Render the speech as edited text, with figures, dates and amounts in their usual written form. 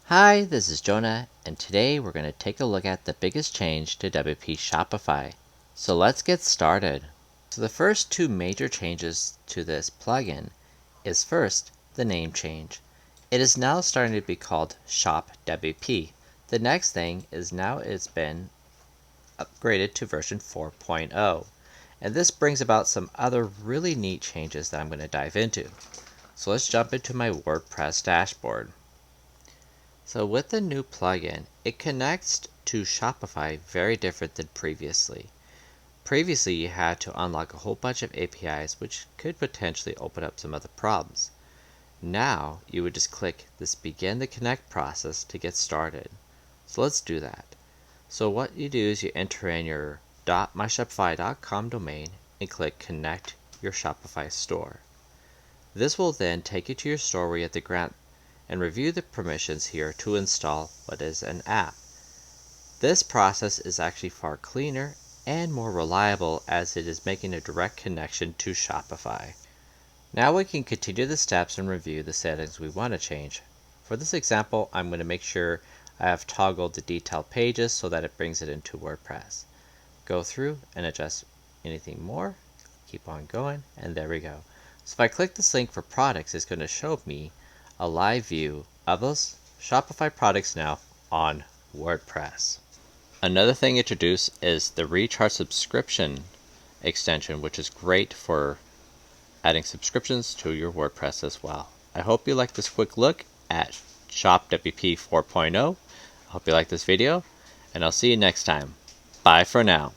Hi, this is Jonah, and today we're going to take a look at the biggest change to WP Shopify. So let's get started. So the first two major changes to this plugin is first, the name change. It is now starting to be called Shop WP. The next thing is now it's been upgraded to version 4.0. And this brings about some other really neat changes that I'm going to dive into. So let's jump into my WordPress dashboard. So with the new plugin, it connects to Shopify very different than previously. Previously, you had to unlock a whole bunch of APIs, which could potentially open up some other problems. Now, you would just click this Begin the Connect process to get started. So let's do that. So what you do is you enter in your .myshopify.com domain and click Connect your Shopify store. This will then take you to your store where you have to grant and review the permissions here to install what is an app. This process is actually far cleaner and more reliable as it is making a direct connection to Shopify. Now we can continue the steps and review the settings we want to change. For this example, I'm going to make sure I have toggled the detailed pages so that it brings it into WordPress. Go through and adjust anything more, keep on going, and there we go. So if I click this link for products, it's going to show me a live view of those Shopify products now on WordPress. Another thing introduced is the Recharge subscription extension, which is great for adding subscriptions to your WordPress as well. I hope you like this quick look at Shop WP 4.0. I hope you like this video, and I'll see you next time. Bye for now.